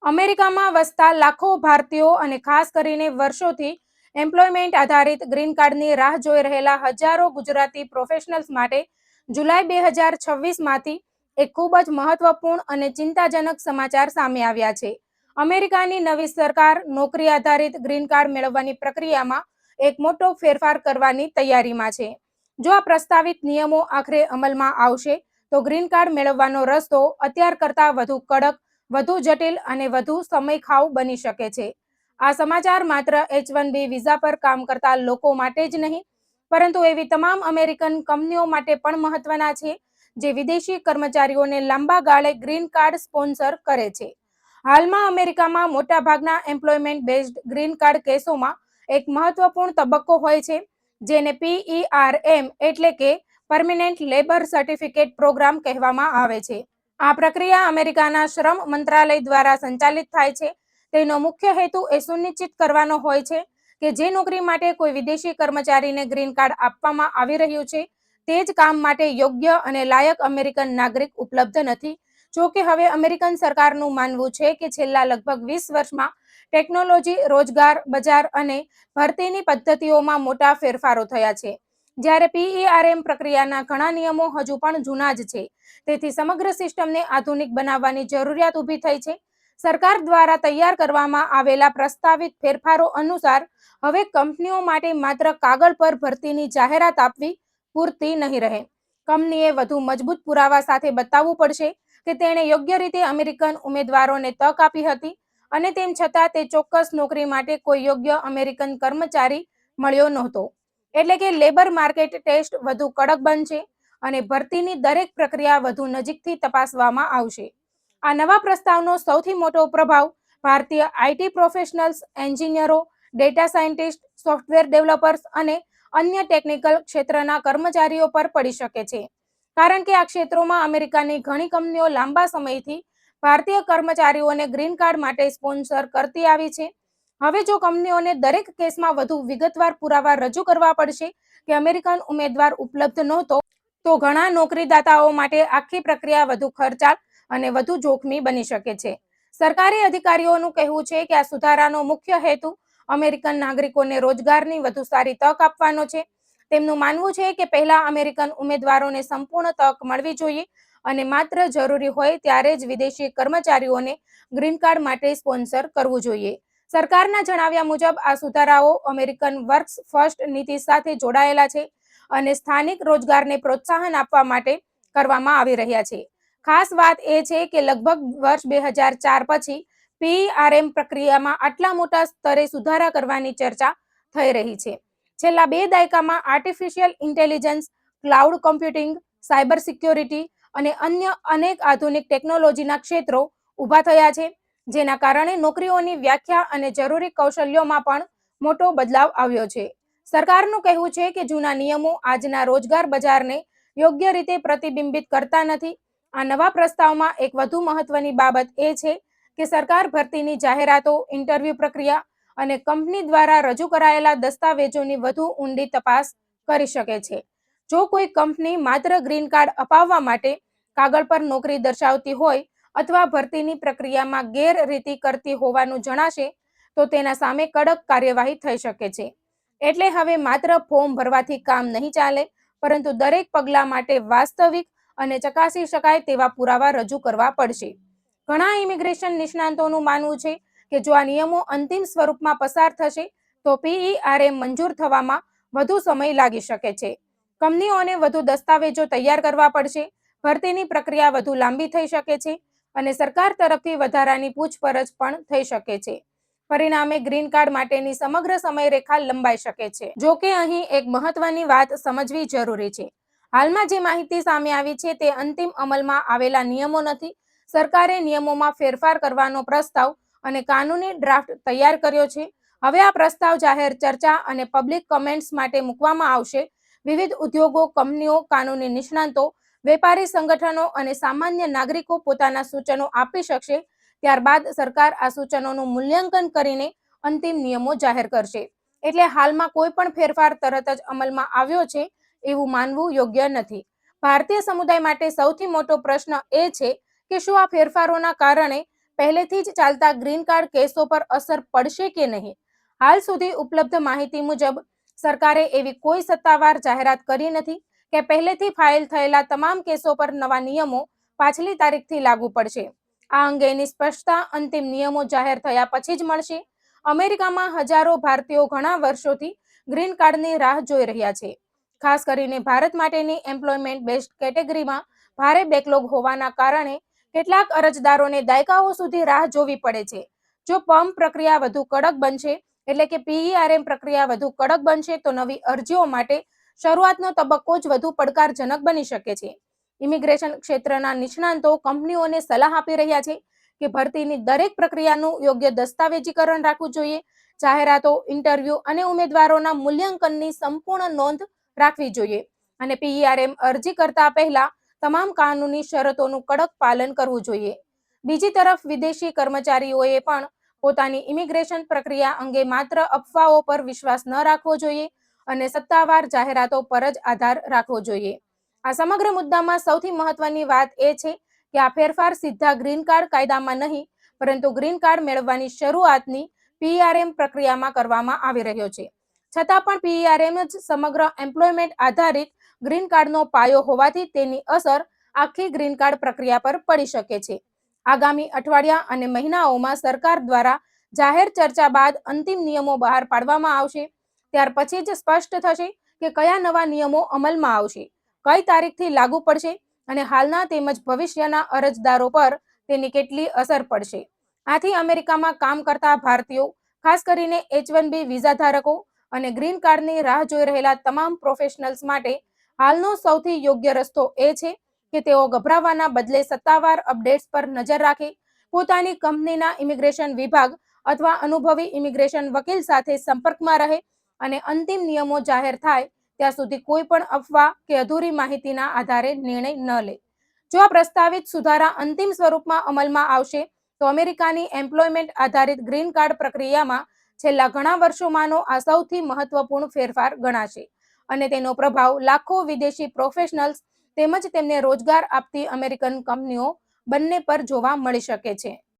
અમેરિકામાં વસતા લાખો ભારતીયો અને ખાસ કરીને વર્ષોથી એમ્પ્લોયમેન્ટ આધારિત ગ્રીન કાર્ડની રાહ જોઈ રહેલા હજારો ગુજરાતી પ્રોફેશનલ્સ માટે જુલાઈ 2026માંથી એક ખૂબ જ મહત્વપૂર્ણ અને ચિંતાજનક સમાચાર સામે આવ્યા છે. અમેરિકાની નવી સરકાર નોકરી આધારિત ગ્રીન કાર્ડ મેળવવાની પ્રક્રિયામાં એક મોટો ફેરફાર કરવાની તૈયારીમાં છે. જો આ પ્રસ્તાવિત નિયમો આખરે અમલમાં આવશે તો ગ્રીન કાર્ડ મેળવવાનો રસ્તો અત્યાર કરતાં વધુ કડક, વધુ જટિલ અને વધુ સમયખાવ બની શકે છે. આ સમાચાર માત્ર H-1B વિઝા પર કામ કરતા લોકો માટે જ નહીં, પરંતુ એવી તમામ અમેરિકન કંપનીઓ માટે પણ મહત્વના છે જે વિદેશી કર્મચારીઓને લાંબા ગાળે ગ્રીન કાર્ડ સ્પોન્સર કરે છે. હાલમાં અમેરિકામાં મોટાભાગના એમ્પ્લોયમેન્ટ બેઝડ ગ્રીન કાર્ડ કેસોમાં એક મહત્વપૂર્ણ તબક્કો હોય છે, જેને PERM એટલે કે પરમેનન્ટ લેબર સર્ટિફિકેટ પ્રોગ્રામ કહેવામાં આવે છે. આ પ્રક્રિયા અમેરિકાના શ્રમ મંત્રાલય દ્વારા સંચાલિત થાય છે. તેનો મુખ્ય હેતુ એ સુનિશ્ચિત કરવાનો હોય છે કે જે નોકરી માટે કોઈ વિદેશી કર્મચારીને ગ્રીન કાર્ડ આપવામાં આવી રહ્યું છે તે જ કામ માટે યોગ્ય અને લાયક અમેરિકન નાગરિક ઉપલબ્ધ નથી. જો કે હવે અમેરિકન સરકારનું માનવું છે કે છેલ્લા લગભગ 20 વર્ષમાં ટેકનોલોજી, રોજગાર બજાર અને ભરતીની પદ્ધતિઓમાં મોટા ફેરફારો થયા છે. જ્યારે PERM પ્રક્રિયાના ઘણા નિયમો હજુ પણ જૂના જ છે. તેથી સમગ્ર સિસ્ટમને આધુનિક બનાવવાની જરૂરિયાત ઊભી થઈ છે. સરકાર દ્વારા તૈયાર કરવામાં આવેલા પ્રસ્તાવિત ફેરફારો અનુસાર હવે કંપનીઓ માટે માત્ર કાગળ પર ભરતીની જાહેરાત આપવી પૂરતી નહીં રહે. કંપનીએ વધુ મજબૂત પુરાવા સાથે બતાવવું પડશે કે તેણે યોગ્ય રીતે અમેરિકન ઉમેદવારોને તક આપી હતી અને તેમ છતાં તે ચોક્કસ નોકરી માટે કોઈ યોગ્ય અમેરિકન કર્મચારી મળ્યો નહોતો. એટલે કે લેબર માર્કેટ ટેસ્ટ વધુ કડક બનશે અને ભરતીની દરેક પ્રક્રિયા વધુ નજીકથી તપાસવામાં આવશે. આ નવા પ્રસ્તાવનો સૌથી મોટો પ્રભાવ ભારતીય IT પ્રોફેશનલ્સ, એન્જિનિયરો, ડેટા સાયન્ટિસ્ટ, સોફ્ટવેર ડેવલપર્સ અને અન્ય ટેકનિકલ ક્ષેત્રના કર્મચારીઓ પર પડી શકે છે. કારણ કે આ ક્ષેત્રોમાં અમેરિકાની ઘણી કંપનીઓ લાંબા સમયથી ભારતીય કર્મચારીઓને ગ્રીન કાર્ડ માટે સ્પોન્સર કરતી આવી છે. હવે જો કંપનીઓને દરેક કેસમાં વધુ વિગતવાર પુરાવા રજૂ કરવા પડશે કે અમેરિકન ઉમેદવાર ઉપલબ્ધ નહોતો, તો ઘણા નોકરીદાતાઓ માટે આખી પ્રક્રિયા વધુ ખર્ચાળ અને વધુ જોખમી બની શકે છે. સરકારી અધિકારીઓનું કહેવું છે કે આ સુધારાનો મુખ્ય હેતુ અમેરિકન નાગરિકોને રોજગારની વધુ સારી તક આપવાનો છે. તેમનું માનવું છે કે પહેલા અમેરિકન ઉમેદવારોને સંપૂર્ણ તક મળવી જોઈએ અને માત્ર જરૂરી હોય ત્યારે જ વિદેશી કર્મચારીઓને ગ્રીન કાર્ડ માટે સ્પોન્સર કરવું જોઈએ. સરકારના જણાવ્યા મુજબ આ સુધારાઓ અમેરિકન વર્ક્સ ફર્સ્ટ નીતિ સાથે જોડાયેલા છે અને સ્થાનિક રોજગારને પ્રોત્સાહન આપવા માટે કરવામાં આવી રહ્યા છે. ખાસ વાત એ છે કે લગભગ વર્ષ 2004 પછી PERM પ્રક્રિયામાં આટલા મોટા સ્તરે સુધારા કરવાની ચર્ચા થઈ રહી છે. છેલ્લા 2 દાયકામાં artificial intelligence, cloud computing, cyber security અને અન્ય અનેક આધુનિક ટેકનોલોજીના ક્ષેત્રો ઊભા થયા છે, જેના કારણે નોકરીઓની વ્યાખ્યા અને જરૂરી કૌશલ્યોમાં પણ મોટો બદલાવ આવ્યો છે. સરકારનું કહેવું છે કે જૂના નિયમો આજના રોજગાર બજારને યોગ્ય રીતે પ્રતિબિંબિત કરતા નથી. આ નવા પ્રસ્તાવમાં એક વધુ મહત્વની બાબત એ છે કે સરકાર ભરતીની જાહેરાતો, ઇન્ટરવ્યૂ પ્રક્રિયા અને કંપની દ્વારા રજૂ કરાયેલા દસ્તાવેજોની વધુ ઊંડી તપાસ કરી શકે છે. જો કોઈ કંપની માત્ર ગ્રીન કાર્ડ અપાવવા માટે કાગળ પર નોકરી દર્શાવતી હોય અથવા ભરતીની પ્રક્રિયામાં ગેરરીતિ કરતી હોવાનું જણાશે તો તેના સામે કડક કાર્યવાહી થઈ શકે છે. એટલે હવે માત્ર ફોર્મ ભરવાથી કામ નહીં ચાલે, પરંતુ દરેક પગલા માટે વાસ્તવિક અને ચકાસી શકાય તેવા પુરાવા રજૂ કરવા પડશે. ઘણા ઇમિગ્રેશન નિષ્ણાતોનું માનવું છે કે જો આ નિયમો અંતિમ સ્વરૂપમાં પસાર થશે તો PERM મંજૂર થવામાં વધુ સમય લાગી શકે છે. કંપનીઓને વધુ દસ્તાવેજો તૈયાર કરવા પડશે, ભરતીની પ્રક્રિયા વધુ લાંબી થઈ શકે છે અને સરકાર તરફથી વધારાની પૂછપરછ પણ થઈ શકે છે. પરિણામે ગ્રીન કાર્ડ માટેની સમગ્ર સમયરેખા લંબાઈ શકે છે. જો કે અહીં એક મહત્વની વાત સમજવી જરૂરી છે. હાલમાં જે માહિતી સામે આવી છે તે અંતિમ અમલમાં આવેલા નિયમો નથી. સરકારે નિયમોમાં ફેરફાર કરવાનો પ્રસ્તાવ અને કાનૂની ડ્રાફ્ટ તૈયાર કર્યો છે. હવે આ પ્રસ્તાવ જાહેર ચર્ચા અને પબ્લિક કમેન્ટ્સ માટે મૂકવામાં આવશે. વિવિધ ઉદ્યોગો, કંપનીઓ, કાનૂની નિષ્ણાતો, વેપારી સંગઠનો અને સામાન્ય નાગરિકો પોતાના સૂચનો આપી શકશે. ત્યારબાદ સરકાર આ સૂચનોનું મૂલ્યાંકન કરીને અંતિમ નિયમો જાહેર કરશે. એટલે હાલમાં કોઈ પણ ફેરફાર તરત જ અમલમાં આવ્યો છે એવું માનવું યોગ્ય નથી. ભારતીય સમુદાય માટે સૌથી મોટો પ્રશ્ન એ છે કે શું આ ફેરફારોના કારણે પહેલેથી જ ચાલતા ગ્રીન કાર્ડ કેસો પર અસર પડશે કે નહીં? હાલ સુધી ઉપલબ્ધ માહિતી મુજબ સરકારે એવી કોઈ સત્તાવાર જાહેરાત કરી નથી કે પહેલેથી ફાઇલ થયેલા તમામ કેસો પર નવા નિયમો પાછલી તારીખથી લાગુ પડશે. આ અંગેની સ્પષ્ટતા અંતિમ નિયમો જાહેર થયા પછી જ મળશે. અમેરિકામાં હજારો ભારતીયો ઘણા વર્ષોથી ગ્રીન કાર્ડની રાહ જોઈ રહ્યા છે. ખાસ કરીને ભારત માટેની એમ્પ્લોયમેન્ટ બેઝડ કેટેગરીમાં ભારે બેકલોગ હોવાના કારણે કેટલાક અરજદારોને દાયકાઓ સુધી રાહ જોવી પડે છે. જો પમ્પ પ્રક્રિયા વધુ કડક બનશે, એટલે કે પીઈઆરએમ પ્રક્રિયા વધુ કડક બનશે, તો નવી અરજીઓ માટે શરૂઆતનો તબક્કો જ વધુ પડકારજનક બની શકે છે. ઇમિગ્રેશન ક્ષેત્રના નિષ્ણાંતો કંપનીઓને સલાહ આપી રહ્યા છે કે ભરતીની દરેક પ્રક્રિયાનું યોગ્ય દસ્તાવેજીકરણ રાખવું જોઈએ. જાહેરાતો, ઇન્ટરવ્યુ અને ઉમેદવારોના મૂલ્યાંકનની સંપૂર્ણ નોંધ રાખવી જોઈએ અને પીઈઆરએમ અરજી કરતા પહેલા તમામ કાનૂની શરતોનું કડક પાલન કરવું જોઈએ. બીજી તરફ વિદેશી કર્મચારીઓએ પણ પોતાની ઇમિગ્રેશન પ્રક્રિયા અંગે માત્ર અફવાઓ પર વિશ્વાસ ન રાખવો જોઈએ અને સત્તાવાર જાહેરાતો પર જ આધાર રાખવો જોઈએ. આ સમગ્ર મુદ્દામાં સૌથી મહત્વની વાત એ છે કે આ ફેરફાર સીધા ગ્રીન કાર્ડ કાયદામાં નહીં, પરંતુ ગ્રીન કાર્ડ મેળવવાની શરૂઆતની પીઈઆરએમ પ્રક્રિયામાં કરવામાં આવી રહ્યો છે. છતાં પણ પીઈઆરએમ જ સમગ્ર એમ્પ્લોયમેન્ટ આધારિત ગ્રીન કાર્ડનો પાયો હોવાથી તેની અસર આખી ગ્રીન કાર્ડ પ્રક્રિયા પર પડી શકે છે. આગામી અઠવાડિયા અને મહિનાઓમાં સરકાર દ્વારા જાહેર ચર્ચા બાદ અંતિમ નિયમો બહાર પાડવામાં આવશે. ત્યાર પછી જ સ્પષ્ટ થશે કે કયા નવા નિયમો અમલમાં આવશે, કઈ તારીખથી લાગુ પડશે અને હાલના તેમજ ભવિષ્યના અરજદારો પર તેની કેટલી અસર પડશે. આથી અમેરિકામાં કામ કરતા ભારતીયો, ખાસ કરીને H-1B વિઝા ધારકો અને ગ્રીન કાર્ડની રાહ જોઈ રહેલા તમામ પ્રોફેશનલ્સ માટે હાલનો સૌથી યોગ્ય રસ્તો એ છે કે તેઓ ગભરાવાના બદલે સત્તાવાર અપડેટ્સ પર નજર રાખે, પોતાની કંપનીના ઇમિગ્રેશન વિભાગ અથવા અનુભવી ઇમિગ્રેશન વકીલ સાથે સંપર્કમાં રહે અને અંતિમ નિયમો જાહેર થાય ત્યાં સુધી કોઈ પણ અફવા કે અધૂરી માહિતીના આધારે નિર્ણય ન લે. જો આ પ્રસ્તાવિત સુધારા અંતિમ સ્વરૂપમાં અમલમાં આવશે, તો અમેરિકાની એમ્પ્લોયમેન્ટ આધારિત ગ્રીન કાર્ડ પ્રક્રિયામાં છેલ્લા ઘણા વર્ષોમાંનો આ સૌથી મહત્વપૂર્ણ ફેરફાર ગણાશે અને તેનો પ્રભાવ લાખો વિદેશી પ્રોફેશનલ્સ તેમજ તેમને રોજગાર આપતી અમેરિકન કંપનીઓ બંને પર જોવા મળી શકે છે.